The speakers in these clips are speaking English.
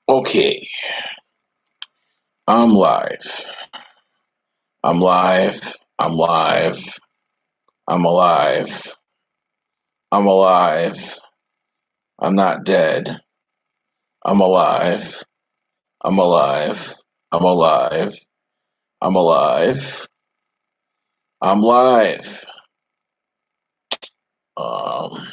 Okay, I'm live. I'm live. I'm live. I'm alive. I'm alive. I'm not dead. I'm alive. I'm alive. I'm alive. I'm alive. I'm live. Um,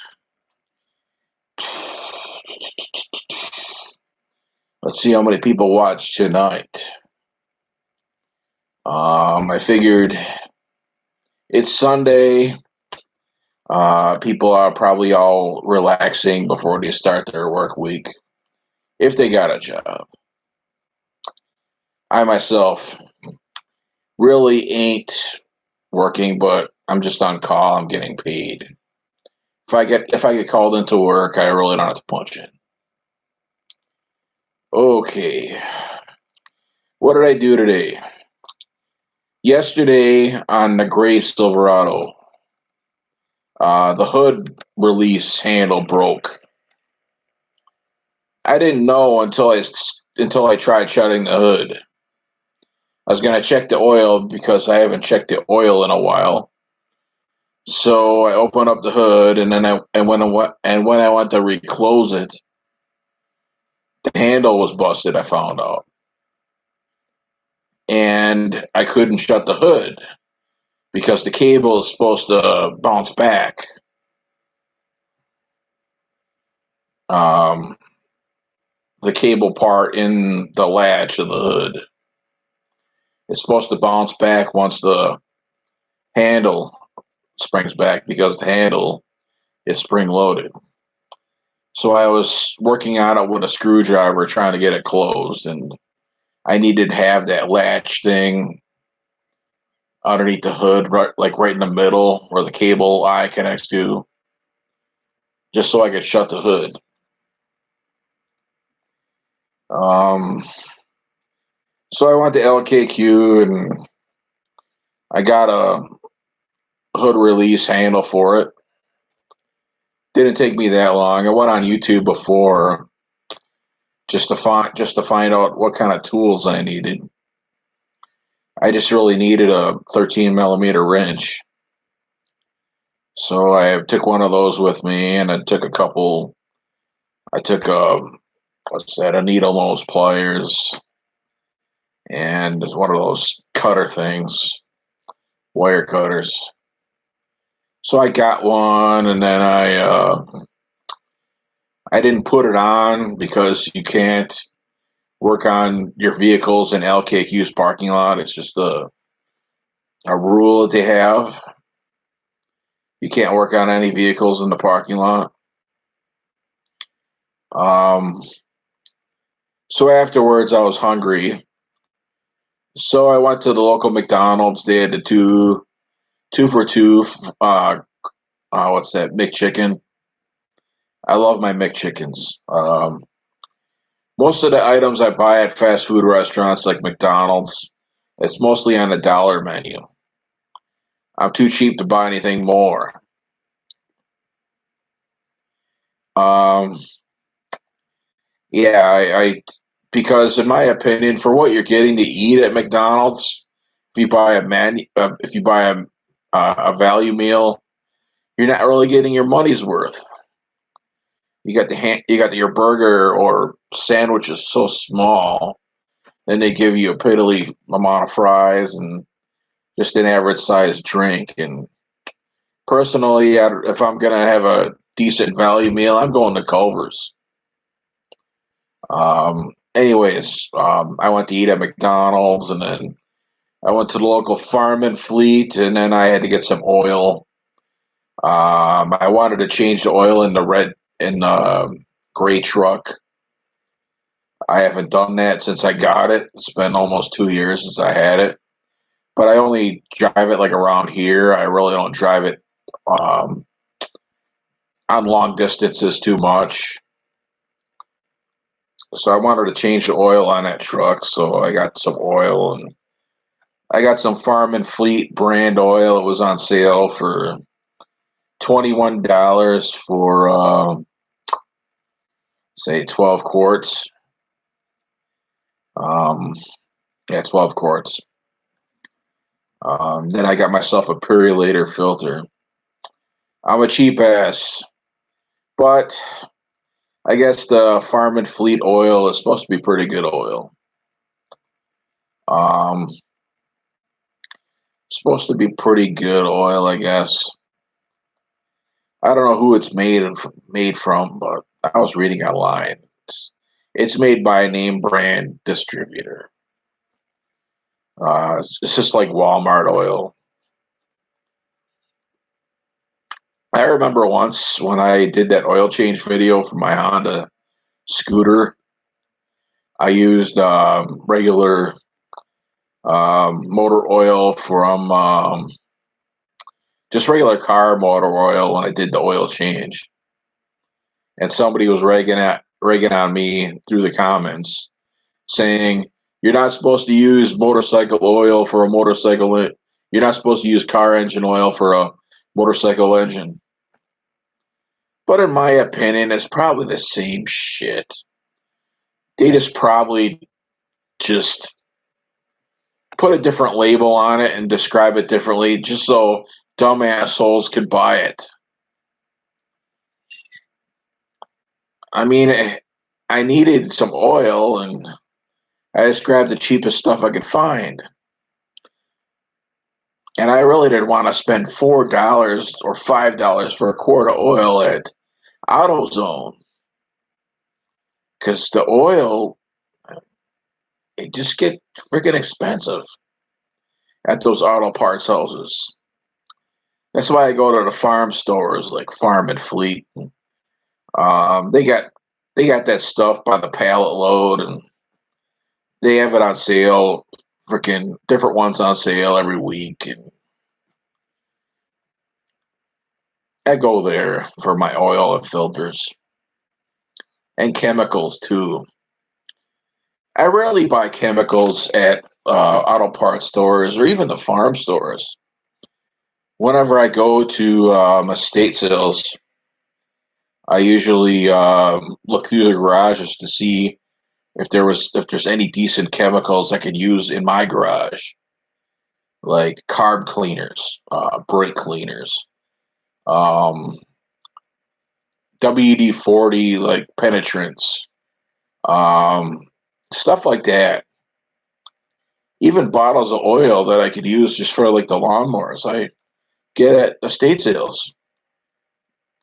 let's see how many people watch tonight. I figured it's Sunday. People are probably all relaxing before they start their work week, if they got a job. I myself really ain't working, but I'm just on call. I'm getting paid. If I get called into work, I really don't have to punch in. Okay, what did I do today? Yesterday on the gray Silverado, the hood release handle broke. I didn't know until I tried shutting the hood. I was gonna check the oil because I haven't checked the oil in a while. So I opened up the hood, and then when I went to reclose it, the handle was busted. I found out, and I couldn't shut the hood because the cable is supposed to bounce back. Um, the cable part in the latch of the hood is supposed to bounce back once the handle springs back because the handle is spring loaded. So I was working on it with a screwdriver trying to get it closed, and I needed to have that latch thing underneath the hood, right in the middle where the cable eye connects to, just so I could shut the hood. Um, so I went to LKQ and I got a hood release handle for it. Didn't take me that long. I went on YouTube before just to find out what kind of tools I needed. I just really needed a 13 millimeter wrench. So I took one of those with me, and I took a couple. I took what's that? A needle nose pliers, and it's one of those cutter things, wire cutters. So I got one, and then I didn't put it on because you can't work on your vehicles in LKQ's parking lot. It's just a rule that they have. You can't work on any vehicles in the parking lot. Um, so afterwards, I was hungry, so I went to the local McDonald's. They had the two for two. What's that? McChicken. I love my McChickens. Most of the items I buy at fast food restaurants like McDonald's, it's mostly on the dollar menu. I'm too cheap to buy anything more. Um, yeah, I because in my opinion, for what you're getting to eat at McDonald's, if you buy a value meal, you're not really getting your money's worth. You got your burger or sandwich is so small, then they give you a piddly amount of fries and just an average sized drink. And personally, if I'm gonna have a decent value meal, I'm going to Culver's. I went to eat at McDonald's, and then I went to the local farm and fleet, and then I had to get some oil. I wanted to change the oil in the gray truck. I haven't done that since I got it. It's been almost 2 years since I had it, but I only drive it like around here. I really don't drive it um, on long distances too much. So I wanted to change the oil on that truck. So I got some oil, and I got some Farm and Fleet brand oil. It was on sale for $21 for say 12 quarts. Um, yeah, 12 quarts. Then I got myself a Purulator filter. I'm a cheap ass, but I guess the Farm and Fleet oil is supposed to be pretty good oil. Um, Supposed to be pretty good oil, I guess. I don't know who it's made from, but I was reading online. It's made by a name brand distributor. It's just like Walmart oil. I remember once when I did that oil change video for my Honda scooter, I used regular motor oil from just regular car motor oil when I did the oil change, and somebody was ragging on me through the comments, saying you're not supposed to use motorcycle oil for a motorcycle. You're not supposed to use car engine oil for a motorcycle engine. But in my opinion, it's probably the same shit. They just probably just put a different label on it and describe it differently just so dumb assholes could buy it. I mean, I needed some oil and I just grabbed the cheapest stuff I could find. And I really didn't want to spend $4 or $5 for a quart of oil at AutoZone because the oil, it just get freaking expensive at those auto parts houses. That's why I go to the farm stores like Farm and Fleet. They got that stuff by the pallet load, and they have it on sale. Freaking different ones on sale every week, and I go there for my oil and filters and chemicals too. I rarely buy chemicals at auto parts stores or even the farm stores. Whenever I go to estate sales, I usually look through the garages to see if there's any decent chemicals I could use in my garage, like carb cleaners, brake cleaners, um, WD-40 like penetrants, um, stuff like that. Even bottles of oil that I could use just for like the lawnmowers. I get at estate sales.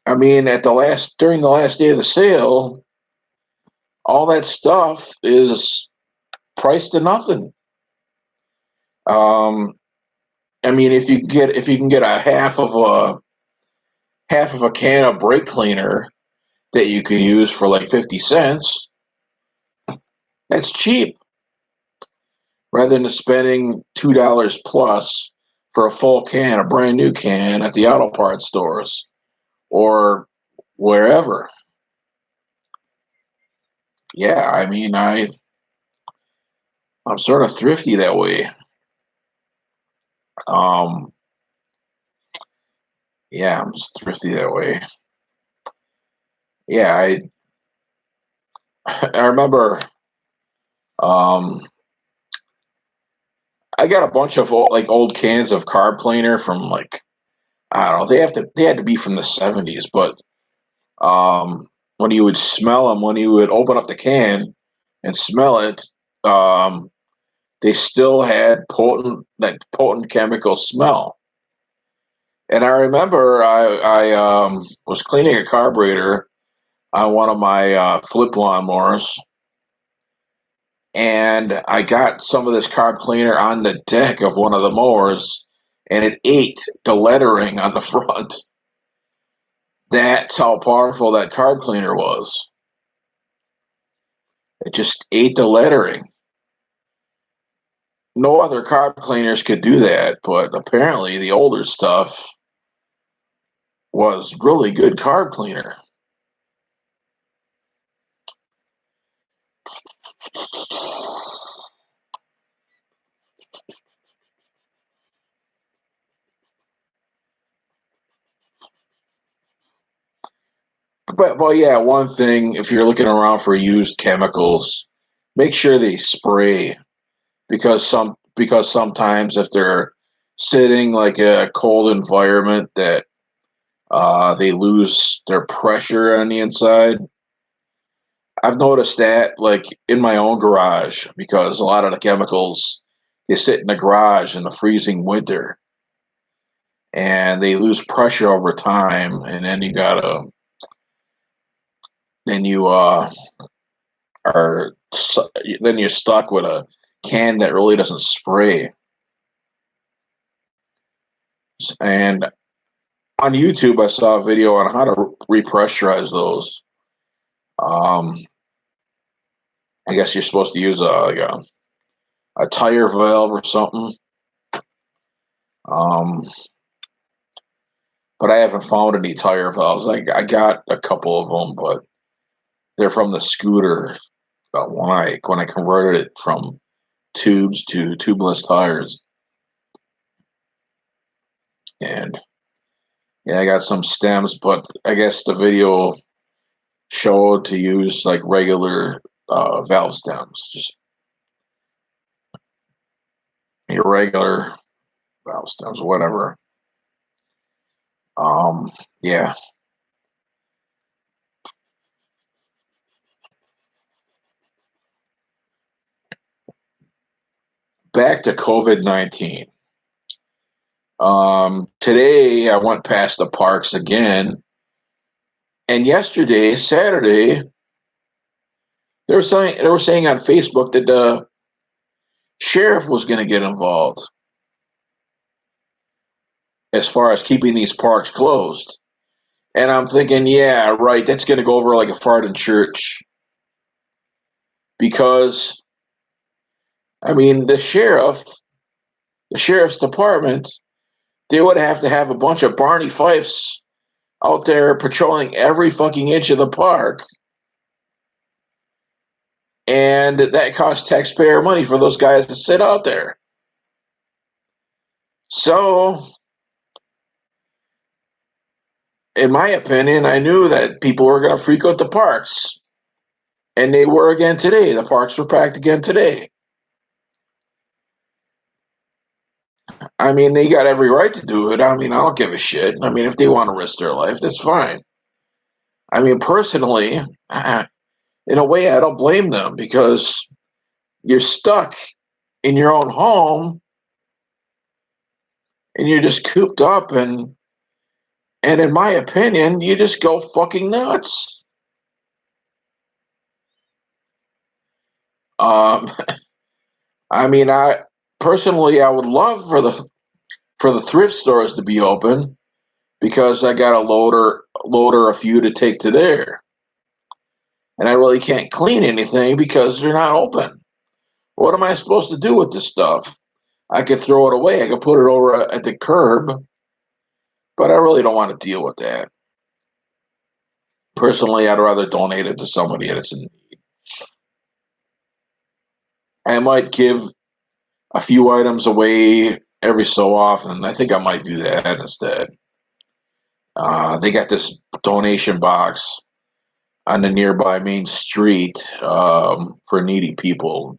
I mean, during the last day of the sale, all that stuff is priced to nothing. Um, I mean, if you can get a half of a can of brake cleaner that you could use for like 50 cents, that's cheap. Rather than spending $2 plus for a full can, a brand new can at the auto parts stores or wherever. Yeah, I mean, I'm sort of thrifty that way. Um, yeah, I'm just thrifty that way. Yeah, I remember um, I got a bunch of old cans of carb cleaner from like I don't know. They had to be from the 70s, but when you would smell them, when you would open up the can and smell it, um, they still had potent chemical smell. And I remember I was cleaning a carburetor on one of my flip lawnmowers, and I got some of this carb cleaner on the deck of one of the mowers, and it ate the lettering on the front. That's how powerful that carb cleaner was. It just ate the lettering. No other carb cleaners could do that, but apparently the older stuff was really good carb cleaner. But well, yeah, one thing if you're looking around for used chemicals, make sure they spray because sometimes if they're sitting like a cold environment that they lose their pressure on the inside. I've noticed that like in my own garage because a lot of the chemicals they sit in the garage in the freezing winter and they lose pressure over time and then you are then you're stuck with a can that really doesn't spray. And on YouTube I saw a video on how to repressurize those. Um, I guess you're supposed to use a tire valve or something. Um, but I haven't found any tire valves. I got a couple of them, but they're from the scooter. When I converted it from tubes to tubeless tires, and yeah, I got some stems, but I guess the video showed to use like regular valve stems, just your regular valve stems, whatever. Um, yeah, back to COVID-19. Today I went past the parks again, and yesterday, Saturday, they were saying on Facebook that the sheriff was going to get involved as far as keeping these parks closed. And I'm thinking, yeah, right, that's going to go over like a fart in church because I mean the sheriff's department, they would have to have a bunch of Barney Fifes out there patrolling every fucking inch of the park. And that costs taxpayer money for those guys to sit out there. So, in my opinion, I knew that people were going to freak out the parks. And they were again today. The parks were packed again today. I mean, they got every right to do it. I mean, I don't give a shit. I mean, if they want to risk their life, that's fine. I mean, personally, in a way, I don't blame them because you're stuck in your own home and you're just cooped up and in my opinion, you just go fucking nuts. Um, I mean, I personally I would love for the thrift stores to be open because I got a loader a few to take to there, and I really can't clean anything because they're not open. What am I supposed to do with this stuff? I could throw it away. I could put it over at the curb, but I really don't want to deal with that. Personally, I'd rather donate it to somebody that's in need. I might give a few items away every so often. I think I might do that instead. They got this donation box on the nearby main street for needy people.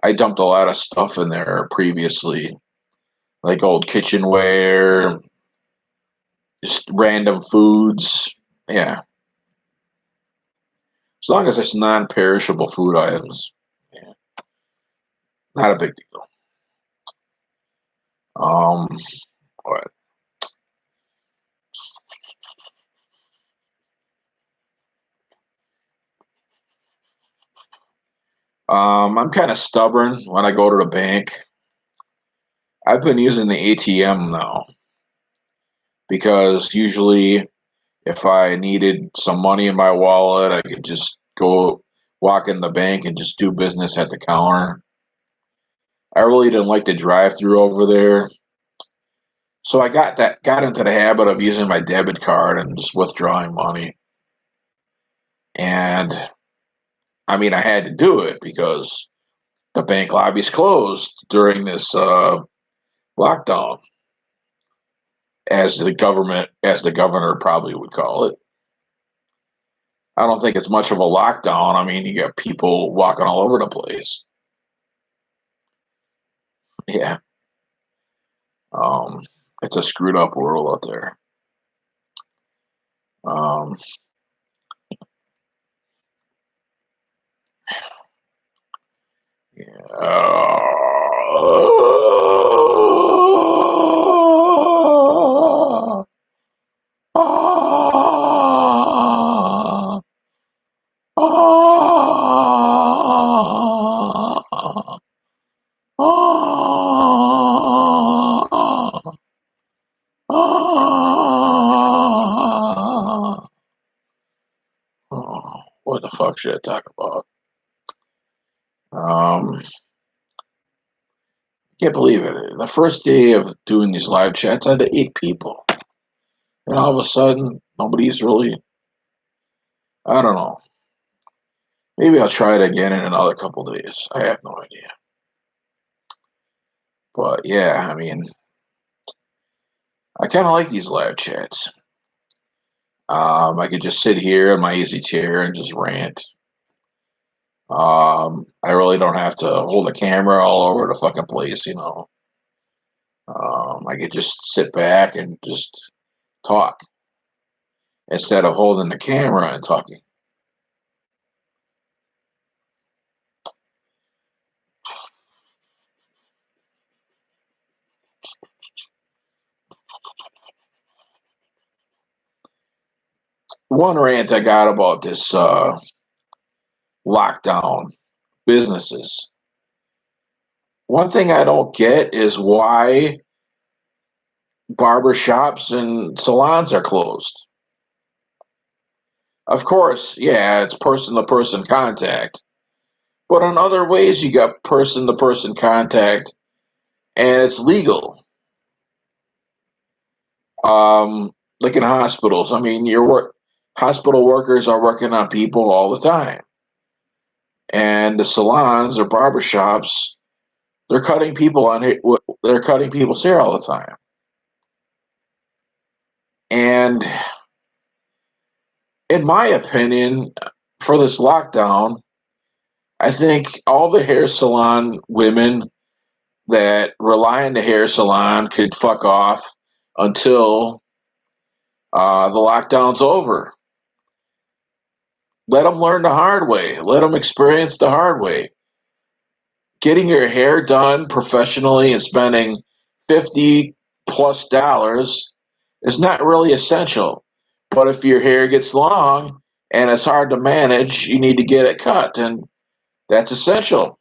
I dumped a lot of stuff in there previously, like old kitchenware, just random foods. Yeah, as long as it's non-perishable food items, yeah, not a big deal. Um, what? I'm kind of stubborn when I go to the bank. I've been using the ATM now because usually if I needed some money in my wallet, I could just go walk in the bank and just do business at the counter. I really didn't like the drive through over there. So I got into the habit of using my debit card and just withdrawing money. And I mean I had to do it because the bank lobby's closed during this lockdown, as the governor probably would call it. I don't think it's much of a lockdown. I mean, you got people walking all over the place. Yeah. Um, it's a screwed up world out there. Um, yeah. What the fuck should I talk about? Can't believe it. The first day of doing these live chats, I had 8 people. And all of a sudden, nobody's really, I don't know. Maybe I'll try it again in another couple days. I have no idea. But yeah, I mean, I kind of like these live chats. I could just sit here in my easy chair and just rant. I really don't have to hold a camera all over the fucking place. I could just sit back and just talk instead of holding the camera and talking. One rant I got about this lockdown businesses. One thing I don't get is why barber shops and salons are closed. Of course, yeah, it's person to person contact. But in other ways, you got person to person contact and it's legal. Like in hospitals, I mean, hospital workers are working on people all the time. And the salons or barber shops, they're cutting people they're cutting people's hair all the time. And in my opinion, for this lockdown, I think all the hair salon women that rely on the hair salon could fuck off until the lockdown's over. Let them learn the hard way. Let them experience the hard way. Getting your hair done professionally and spending 50 plus dollars is not really essential. But if your hair gets long and it's hard to manage, you need to get it cut, and that's essential.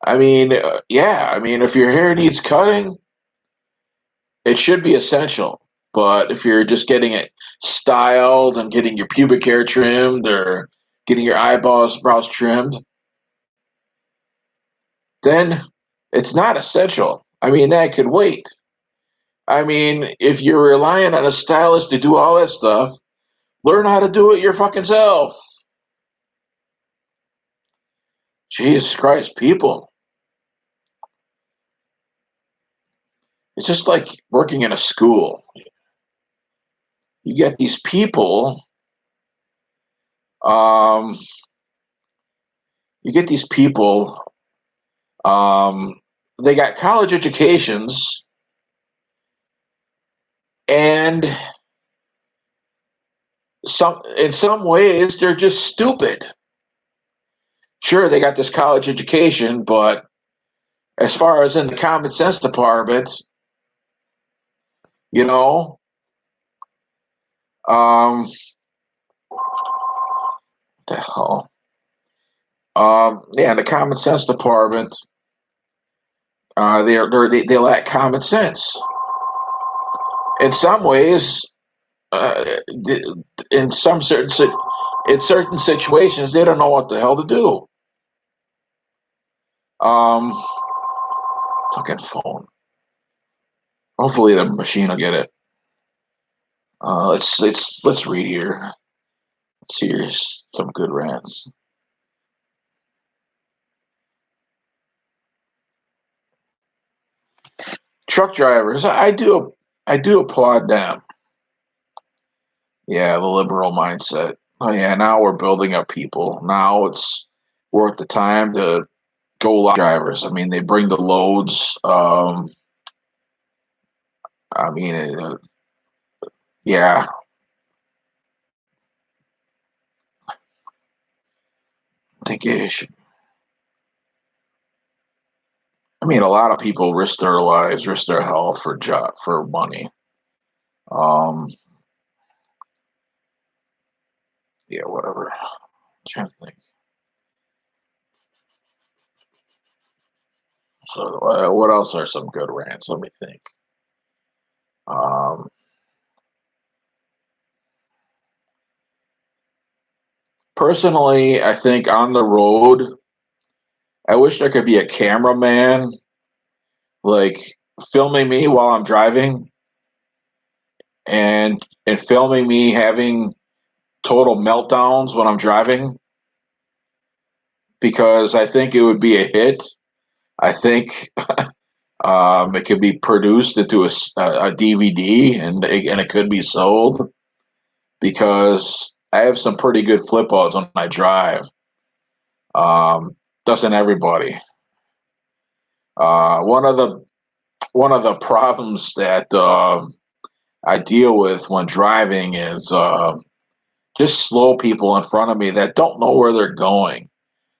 I mean, yeah, I mean, if your hair needs cutting, it should be essential. But if you're just getting it styled and getting your pubic hair trimmed or getting your brows trimmed, then it's not essential. I mean, that could wait. I mean, if you're relying on a stylist to do all that stuff, learn how to do it your fucking self. Jesus Christ, people. It's just like working in a school. You get these people, um, you get these people, um, they got college educations, and in some ways they're just stupid. Sure, they got this college education, but as far as in the common sense department, you know, um, the hell, yeah, in the common sense department, they lack common sense. In some ways, uh, in in certain situations, they don't know what the hell to do. Um, fucking phone. Hopefully, the machine will get it. Let's read here. Let's hear some good rants. Truck drivers, I do applaud them. Yeah, the liberal mindset. Oh yeah, now we're building up people. Now we're at the time to go live drivers. I mean, they bring the loads. I mean, yeah, I think it should. I mean, a lot of people risk their lives, risk their health for money. Um, yeah, whatever. I'm trying to think. So, what else are some good rants? Let me think. Um, Personally, I think on the road, I wish there could be a cameraman like filming me while I'm driving and filming me having total meltdowns when I'm driving because I think it would be a hit. I think it could be produced into a DVD and it could be sold because I have some pretty good flip outs when I drive. Doesn't everybody? Uh, one of the one of the problems that I deal with when driving is just slow people in front of me that don't know where they're going.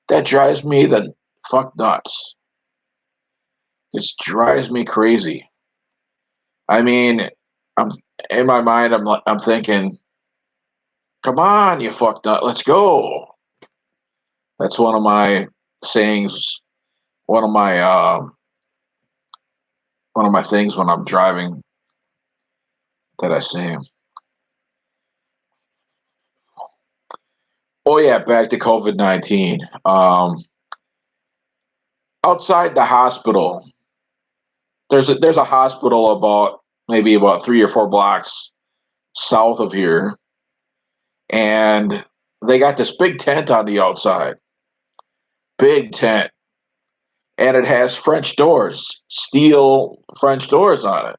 That drives me the fuck nuts. Just drives me crazy. I mean, I'm in my mind. I'm thinking, come on, you fuck nut, let's go. That's one of my sayings. One of my one of my things when I'm driving that I say. Oh yeah, back to COVID-19. Outside the hospital, there's a hospital about maybe about 3 or 4 blocks south of here, and they got this big tent on the outside, big tent, and it has French doors, steel French doors on it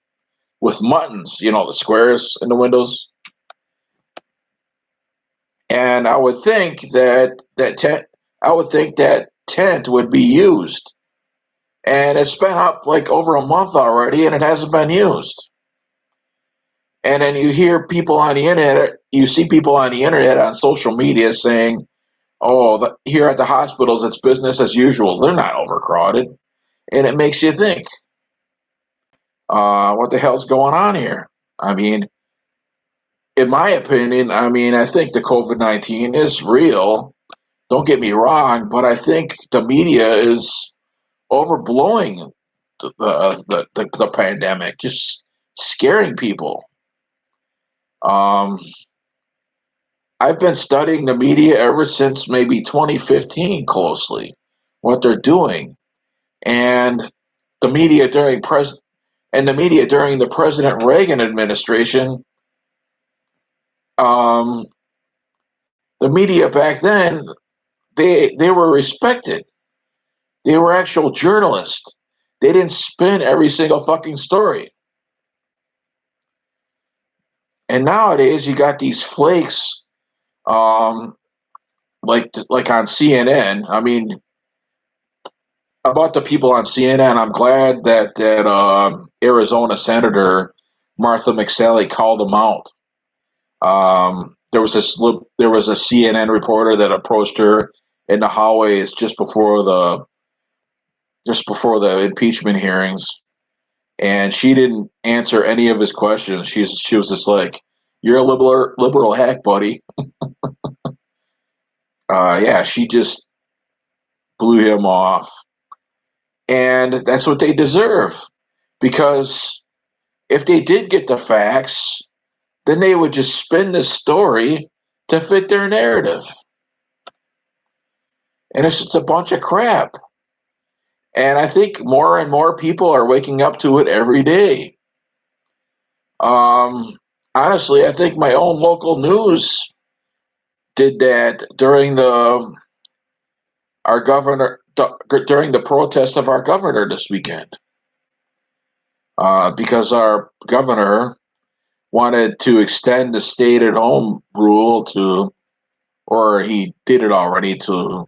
with muttons, the squares in the windows. And I would think that tent would be used, and it's been up like over a month already, and it hasn't been used. And then you see people on the internet on social media saying, "Oh, here at the hospitals, it's business as usual. They're not overcrowded," and it makes you think, what the hell's going on here? I mean, in my opinion, I mean, I think the COVID-19 is real. Don't get me wrong, but I think the media is overblowing the pandemic, just scaring people. Um, I've been studying the media ever since maybe 2015 closely, what they're doing, and the media during pres and the media during the President Reagan administration. Um, the media back then, they were respected. They were actual journalists. They didn't spin every single fucking story. And nowadays, you got these flakes, um, like on CNN. I mean, about the people on CNN, I'm glad that Arizona Senator Martha McSally called them out. There was a CNN reporter that approached her in the hallways just before the impeachment hearings, and she didn't answer any of his questions. She was just like, "You're a liberal hack, buddy." Yeah, she just blew him off, and that's what they deserve because if they did get the facts, then they would just spin this story to fit their narrative. And it's just a bunch of crap. And I think more and more people are waking up to it every day. Um, Honestly, I think my own local news did that during the our governor during the protest of our governor this weekend, because our governor wanted to extend the stay-at-home rule to, or he did it already, to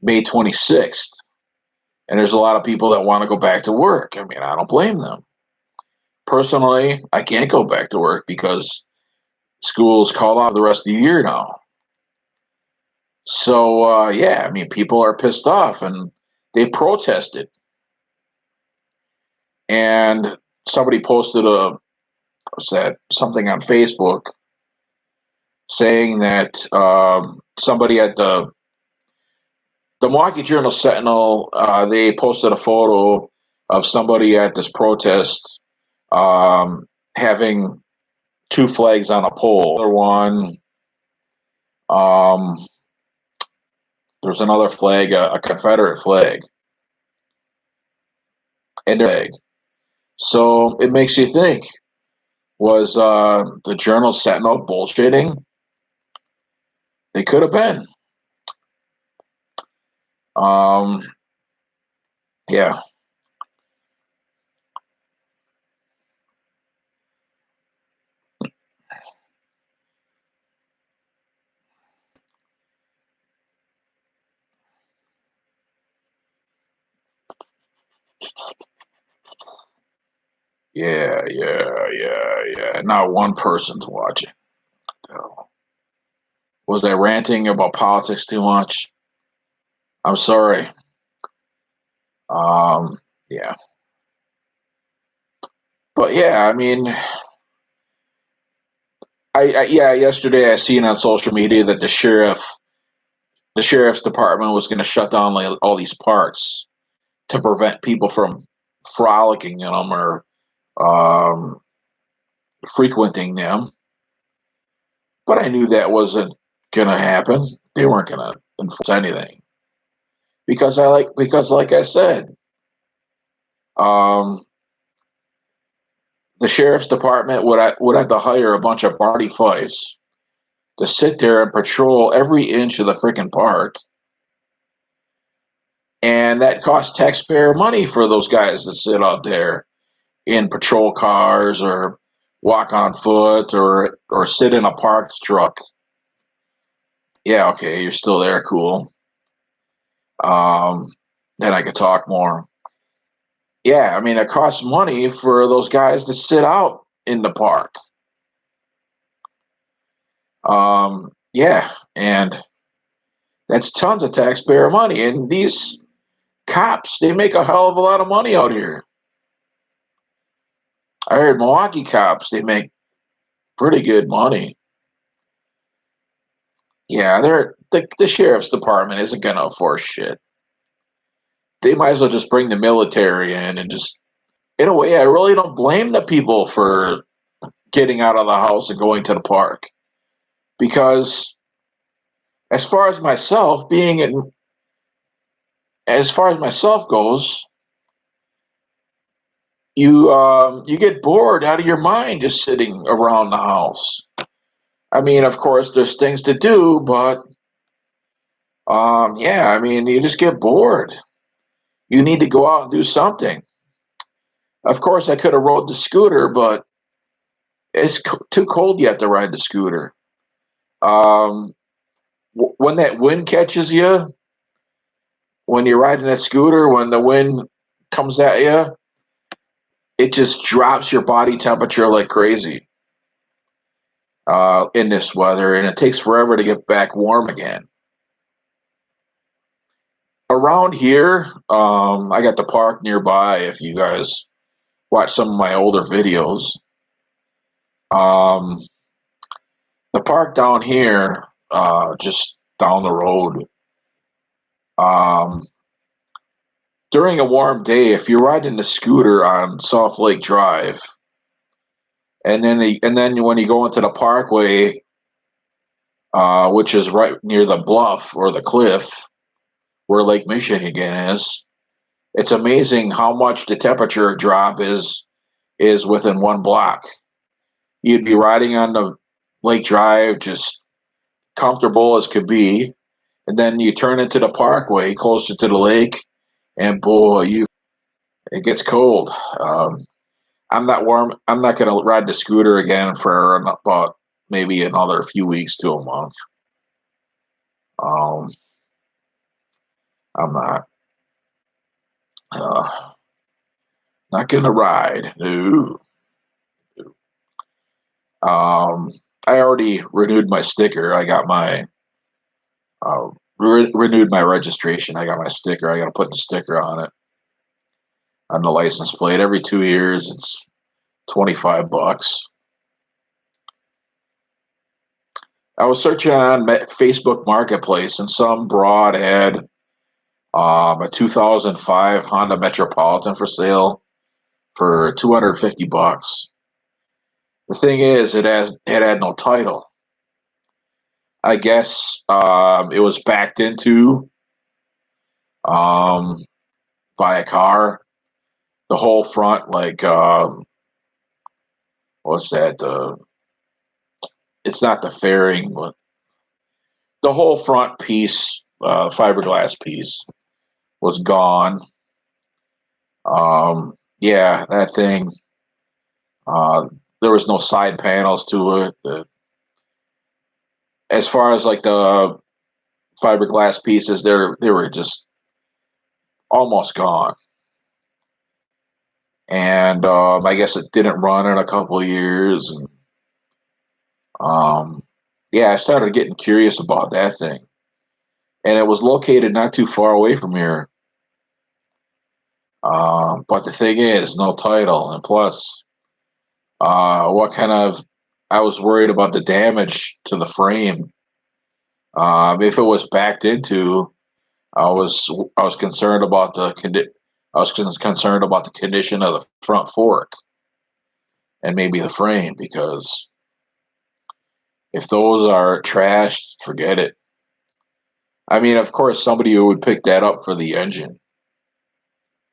May 26th. And there's a lot of people that want to go back to work. I mean, I don't blame them. Personally, I can't go back to work because school's called off the rest of the year now. So, yeah, I mean, people are pissed off and they protested. And somebody posted something on Facebook saying that somebody at the Milwaukee Journal Sentinel, they posted a photo of somebody at this protest having two flags on a pole. Other one, um, there's another flag, a Confederate flag, and flag. So it makes you think: was the Journal Sentinel bullshitting? They could have been. Um, yeah, yeah. Not one person's watching. So, was I ranting about politics too much? I'm sorry. Um, yeah, but yeah, I mean, yeah. Yesterday, I seen on social media that the sheriff's department was going to shut down like all these parks to prevent people from frolicking in them or um, frequenting them. But I knew that wasn't going to happen. They weren't going to enforce anything because, like I said, um, the sheriff's department would have to hire a bunch of Barney Fifes to sit there and patrol every inch of the freaking park. And that costs taxpayer money for those guys that sit out there in patrol cars or walk on foot or sit in a parked truck. Yeah, okay, you're still there, cool. Um, then I could talk more. Yeah, I mean, it costs money for those guys to sit out in the park. Yeah, and that's tons of taxpayer money. And these cops, they make a hell of a lot of money out here. I heard Milwaukee cops, they make pretty good money. Yeah, the sheriff's department isn't gonna enforce shit. They might as well just bring the military in and just, in a way, I really don't blame the people for getting out of the house and going to the park because as far as myself being in, as far as myself goes, you get bored out of your mind just sitting around the house. I mean, of course, there's things to do, but yeah, I mean, you just get bored. You need to go out and do something. Of course, I could have rode the scooter, but it's too cold yet to ride the scooter. Um, when that wind catches you, when you're riding that scooter, when the wind comes at you, it just drops your body temperature like crazy in this weather, and it takes forever to get back warm again. Around here, I got the park nearby. If you guys watch some of my older videos, um, the park down here, just down the road, um, during a warm day, if you're riding the scooter on South Lake Drive, and then when you go into the parkway, which is right near the bluff or the cliff where Lake Michigan is, it's amazing how much the temperature drop is within one block. You'd be riding on the Lake Drive just comfortable as could be, and then you turn into the parkway closer to the lake, and boy, you it gets cold. Um, I'm not going to ride the scooter again for about maybe another few weeks to a month. Um, I'm uh, not going to ride. No. I already renewed my sticker. I got my renewed my registration. I got my sticker. I got to put the sticker on it on the license plate every 2 years. It's $25. I was searching on Facebook Marketplace, and some broad had a 2005 Honda Metropolitan for sale for $250. The thing is, it had no title. I guess it was backed into um, by a car. The whole front, like what's that? It's not the fairing, but the whole front piece, fiberglass piece, was gone. Yeah, that thing. Uh, there was no side panels to it. As far as like the fiberglass pieces, they were just almost gone. And I guess it didn't run in a couple of years. And yeah, I started getting curious about that thing. And it was located not too far away from here. But the thing is, no title, and plus, what kind of? I was worried about the damage to the frame. If it was backed into, I was concerned about I was concerned about the condition of the front fork and maybe the frame because if those are trashed, forget it. I mean, of course, somebody who would pick that up for the engine.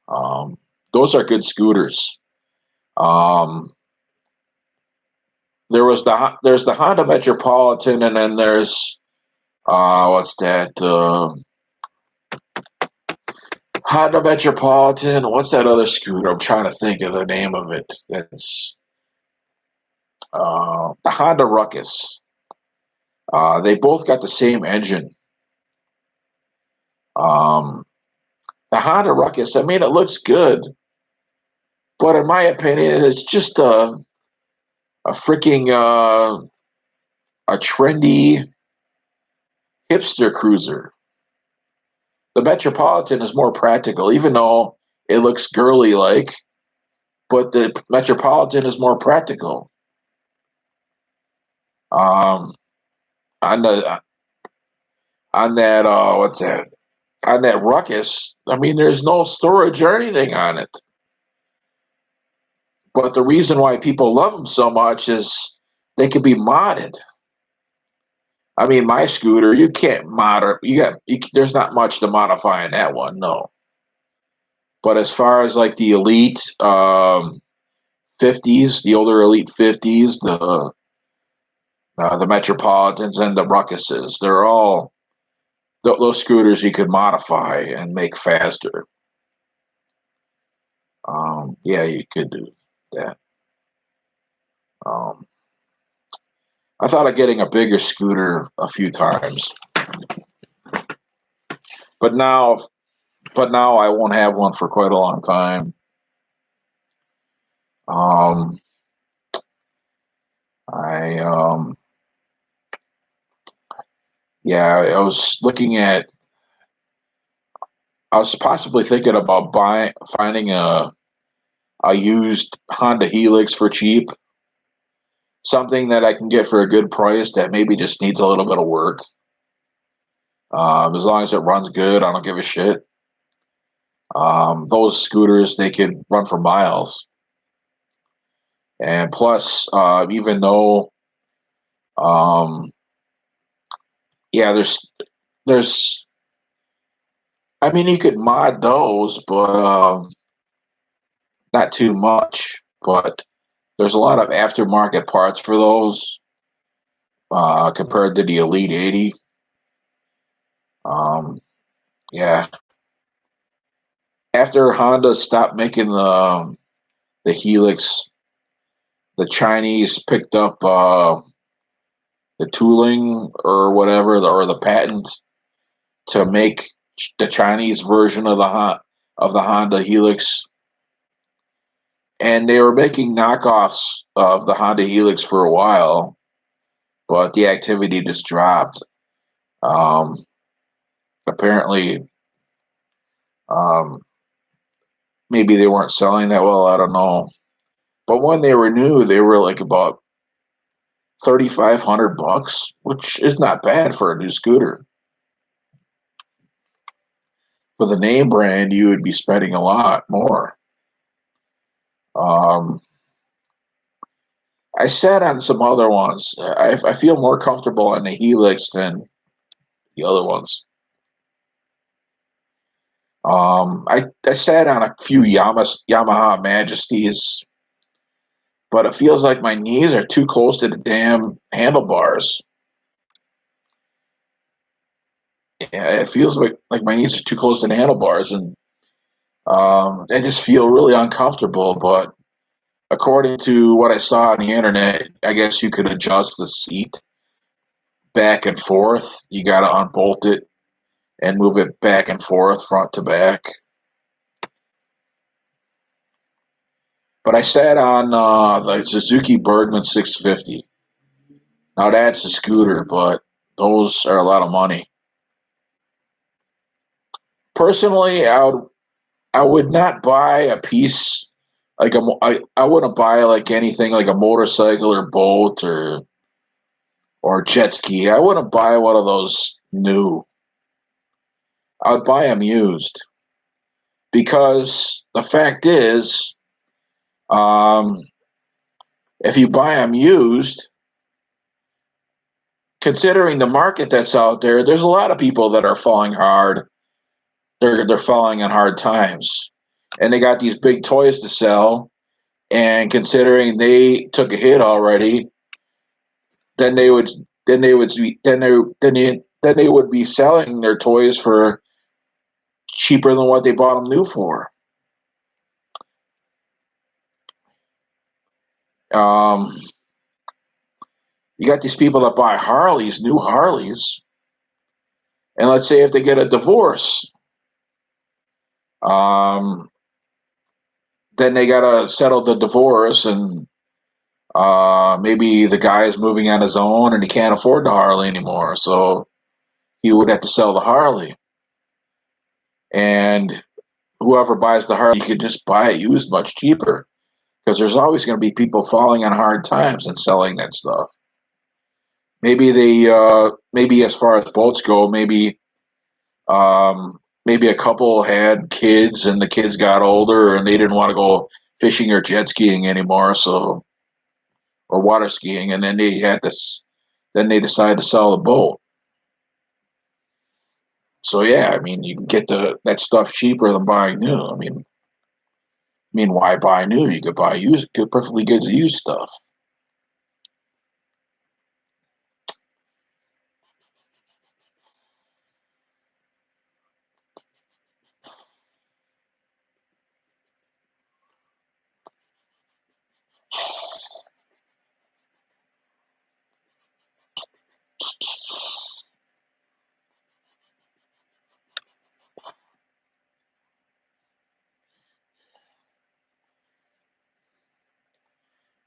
Um, those are good scooters. Um, there's the Honda Metropolitan, and then there's what's that? Honda Metropolitan. What's that other scooter? I'm trying to think of the name of it. That's the Honda Ruckus. They both got the same engine. Um, the Honda Ruckus. I mean, it looks good, but in my opinion, it's just a freaking a trendy hipster cruiser. The Metropolitan is more practical, even though it looks girly like, but the Metropolitan is more practical. Um, on the on that what's that? On that Ruckus, I mean, there's no storage or anything on it. But the reason why people love them so much is they can be modded. I mean, my scooter, you can't mod it. There's not much to modify in that one, no. But as far as like the elite 50s, the older elite 50s, the Metropolitans and the Ruckuses, they're all those scooters you could modify and make faster. Yeah, you could do that. Um, I thought of getting a bigger scooter a few times, but now, I won't have one for quite a long time. Um, I yeah, I was possibly thinking about finding a used Honda Helix for cheap, something that I can get for a good price that maybe just needs a little bit of work. As long as it runs good, I don't give a shit. Those scooters, they could run for miles. And plus, even though, um, yeah, there's, I mean, you could mod those, but not too much. But there's a lot of aftermarket parts for those compared to the Elite 80. Um, yeah, after Honda stopped making the Helix the Chinese picked up the tooling or whatever, or the patent to make the Chinese version of the Honda Helix, and they were making knockoffs of the Honda Helix for a while, but the activity just dropped. Um, Apparently, um, maybe they weren't selling that well. I don't know. But when they were new, they were like about $3,500, which is not bad for a new scooter. For the name brand, you would be spending a lot more. Um, I sat on some other ones. I feel more comfortable on the Helix than the other ones. I sat on a few Yamaha Majesties, but it feels like my knees are too close to the damn handlebars. Yeah, it feels like my knees are too close to the handlebars, and I just feel really uncomfortable. But according to what I saw on the internet, I guess you could adjust the seat back and forth. You got to unbolt it and move it back and forth, front to back. But I sat on the Suzuki Bergman 650. Now that's a scooter, but those are a lot of money. Personally, I would not buy a piece like I wouldn't buy like anything like a motorcycle or boat or jet ski. I wouldn't buy one of those new. I would buy them used because the fact is, um, if you buy them used, considering the market that's out there, there's a lot of people that are falling hard. They're falling in hard times, and they got these big toys to sell. And considering they took a hit already, then they would then they would be then they would be selling their toys for cheaper than what they bought them new for. Um, you got these people that buy Harleys, new Harleys, and let's say if they get a divorce, um, then they gotta settle the divorce, and maybe the guy is moving on his own and he can't afford the Harley anymore, so he would have to sell the Harley. And whoever buys the Harley, you could just buy it used much cheaper because there's always going to be people falling on hard times and selling that stuff. Maybe as far as boats go, maybe a couple had kids and the kids got older and they didn't want to go fishing or jet skiing anymore, so or water skiing, and then then they decided to sell the boat. So yeah, I mean, you can get that stuff cheaper than buying new. I mean, why buy new? You could buy perfectly good used stuff.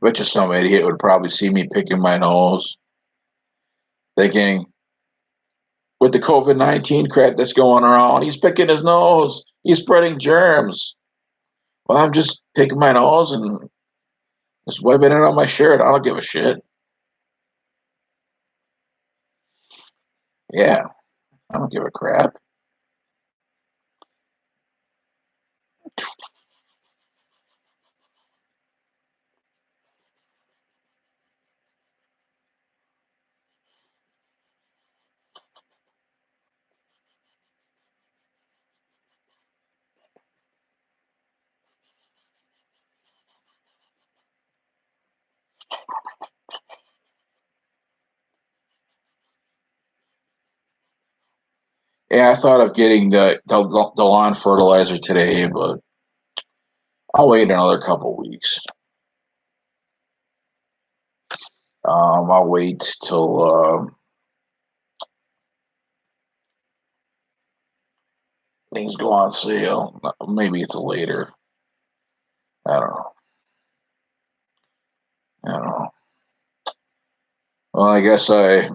Bet you some idiot would probably see me picking my nose, thinking, with the COVID-19 crap that's going around, he's picking his nose, he's spreading germs. Well, I'm just picking my nose and just wiping it on my shirt. I don't give a shit. Yeah, I don't give a crap. Yeah, I thought of getting the lawn fertilizer today, but I'll wait another couple weeks. I'll wait till things go on sale. Maybe it's later. I don't know. I don't know. Well, I guess I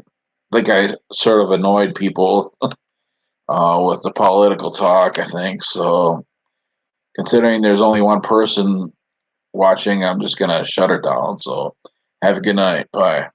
think I sort of annoyed people with the political talk. I think so. Considering there's only one person watching, I'm just gonna shut it down. So have a good night. Bye.